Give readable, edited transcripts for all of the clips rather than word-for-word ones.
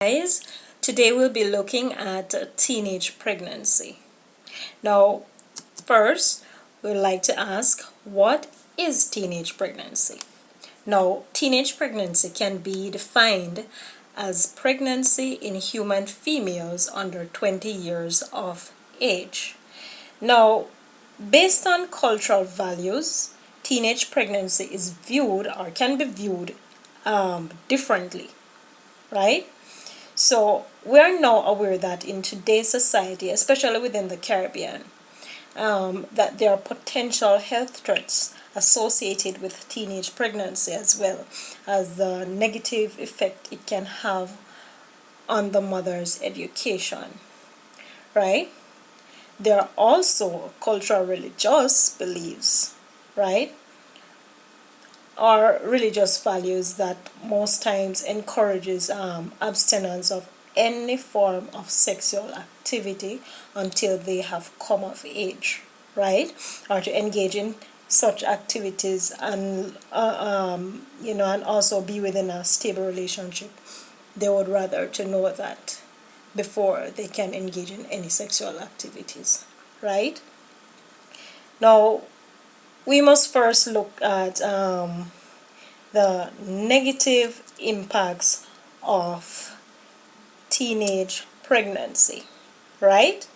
Guys, today we'll be looking at teenage pregnancy. Now, first, we'd like to ask, what is teenage pregnancy? Now, teenage pregnancy can be defined as pregnancy in human females under 20 years of age. Now, based on cultural values, teenage pregnancy is viewed or can be viewed differently, right? So we are now aware that in today's society, especially within the Caribbean, that there are potential health threats associated with teenage pregnancy, as well as the negative effect it can have on the mother's education, right? There are also cultural religious beliefs, right? Or religious values that most times encourages abstinence of any form of sexual activity until they have come of age, right? Or to engage in such activities and and also be within a stable relationship. They would rather to know that before they can engage in any sexual activities, right? Now, we must first look at the negative impacts of teenage pregnancy, right?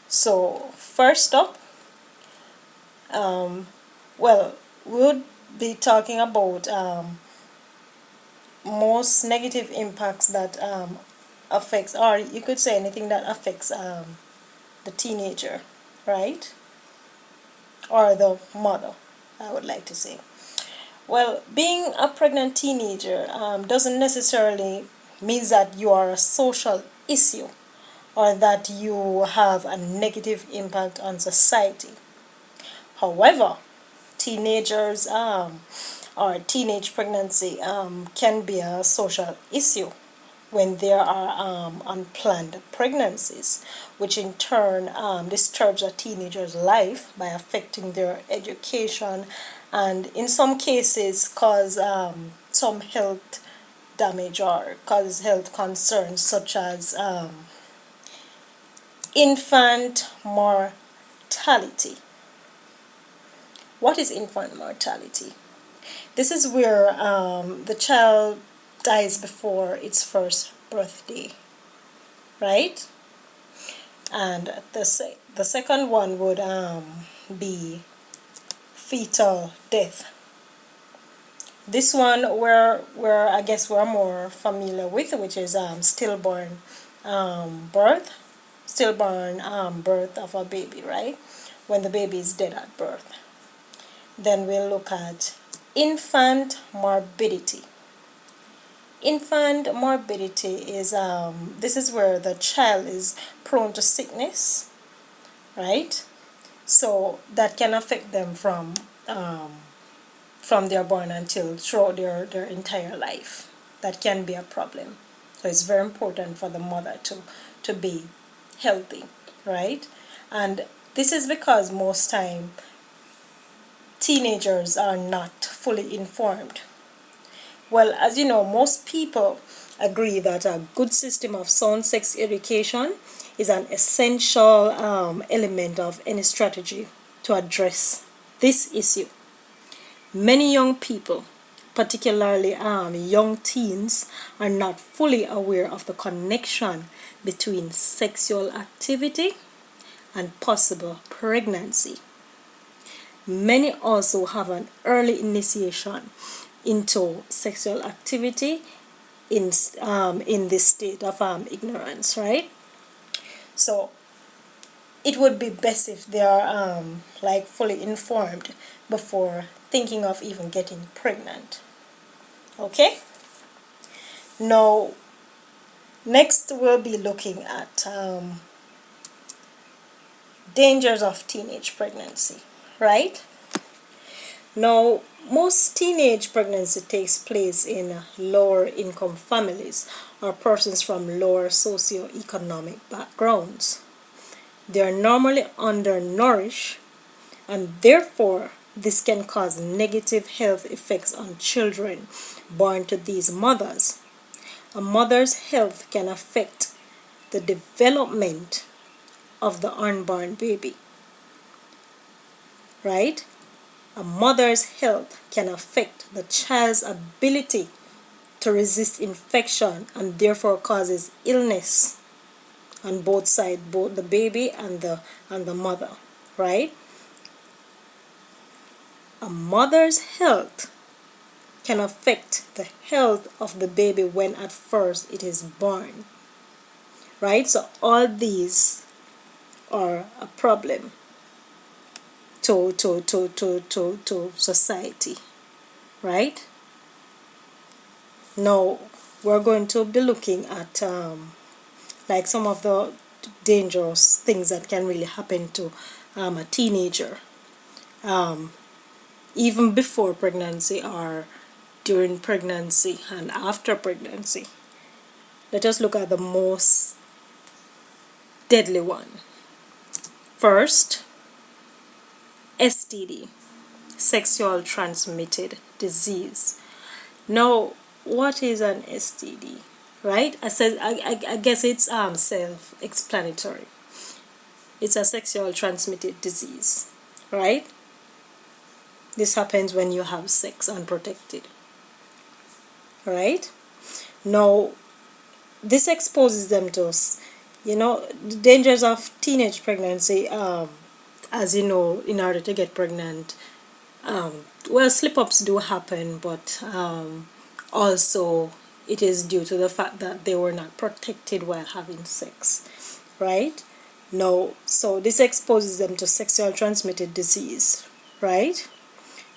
So, first up, we would be talking about most negative impacts that affects, or you could say anything that affects the teenager, right? Or the mother, I would like to say. Well, being a pregnant teenager doesn't necessarily mean that you are a social issue or that you have a negative impact on society. However, teenagers or teenage pregnancy can be a social issue when there are unplanned pregnancies, which in turn disturbs a teenager's life by affecting their education and in some cases cause some health damage or cause health concerns such as infant mortality. What is infant mortality? This is where the child dies before its first birthday, right? And the second one would be fetal death. This one we're I guess we're more familiar with, which is stillborn birth of a baby, right? When the baby is dead at birth. Then we'll look at infant morbidity. Infant morbidity is this is where the child is prone to sickness, right? So that can affect them from their born until throughout their entire life. That can be a problem. So it's very important for the mother to be healthy, right? And this is because most time teenagers are not fully informed. Well, as you know, most people agree that a good system of sound sex education is an essential element of any strategy to address this issue. Many young people, particularly young teens, are not fully aware of the connection between sexual activity and possible pregnancy. Many also have an early initiation into sexual activity in this state of ignorance, right? So it would be best if they are fully informed before thinking of even getting pregnant. Okay? Now, next we'll be looking at dangers of teenage pregnancy, right? Now, most teenage pregnancy takes place in lower income families or persons from lower socio-economic backgrounds. They are normally undernourished, and therefore this can cause negative health effects on children born to these mothers, a mother's health can affect the development of the unborn baby, right? A mother's health can affect the child's ability to resist infection and therefore causes illness on both sides, both the baby and the mother, right? A mother's health can affect the health of the baby when at first it is born, right? So all these are a problem to society, right? Now we're going to be looking at like some of the dangerous things that can really happen to a teenager, even before pregnancy or during pregnancy and after pregnancy. Let us look at the most deadly one. First, STD, sexual transmitted disease. Now, what is an STD? Right? I guess it's self-explanatory. It's a sexual transmitted disease, right? This happens when you have sex unprotected, right? Now, this exposes them to, the dangers of teenage pregnancy. As you know, in order to get pregnant, well, slip-ups do happen, but also it is due to the fact that they were not protected while having sex, right? No, so this exposes them to sexual transmitted disease, right?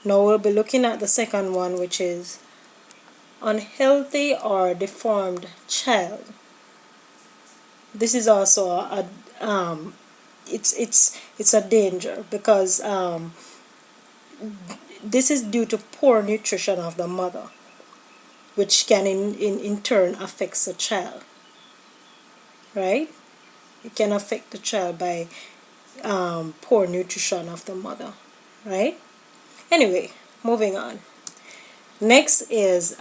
Now we'll be looking at the second one, which is unhealthy or deformed child. This is also it's a danger because this is due to poor nutrition of the mother, which can in turn affects the child, right? It can affect the child by poor nutrition of the mother, right? Anyway, moving on. Next is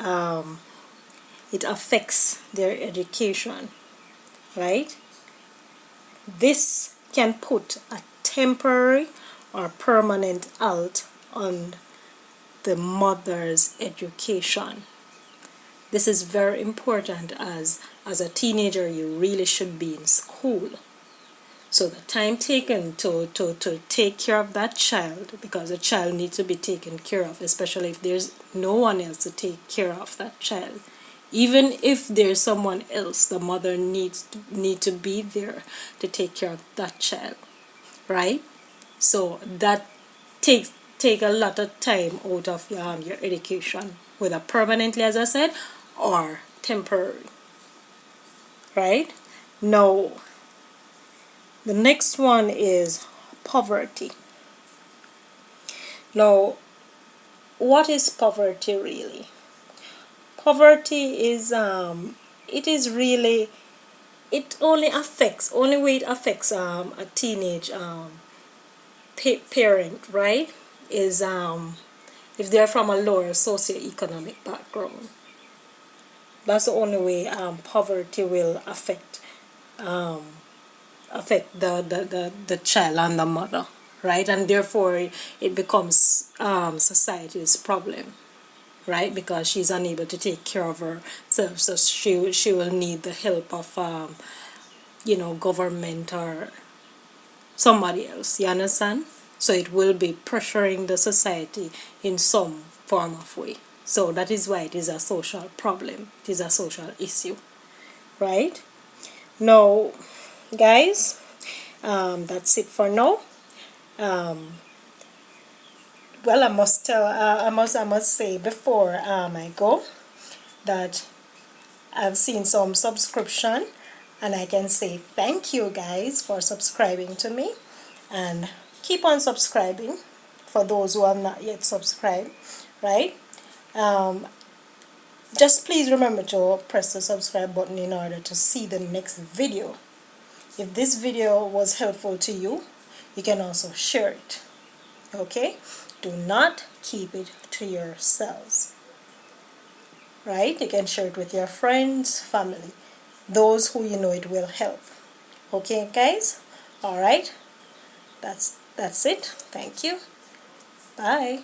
it affects their education, right? This can put a temporary or permanent halt on the mother's education. This is very important as a teenager you really should be in school. So the time taken to take care of that child, because the child needs to be taken care of, especially if there's no one else to take care of that child. Even if there's someone else, the mother need to be there to take care of that child, right? So that take a lot of time out of your education, whether permanently, as I said, or temporary, right? Now, the next one is poverty. Now, what is poverty really? Poverty is only way it affects a teenage parent, right, is if they're from a lower socioeconomic background. That's the only way poverty will affect the child and the mother, right? And therefore it becomes society's problem, right? Because she's unable to take care of herself, so she will need the help of government or somebody else. You understand? So it will be pressuring the society in some form of way. So that is why it is a social problem. It is a social issue, right? Now, guys, that's it for now. Well, I must say before I go that I've seen some subscription, and I can say thank you guys for subscribing to me, and keep on subscribing for those who have not yet subscribed, right? Just please remember to press the subscribe button in order to see the next video. If this video was helpful to you, you can also share it. Okay? Do not keep it to yourselves. right? You can share it with your friends, family, those who you know it will help. Okay, guys? All right. That's it. Thank you. Bye.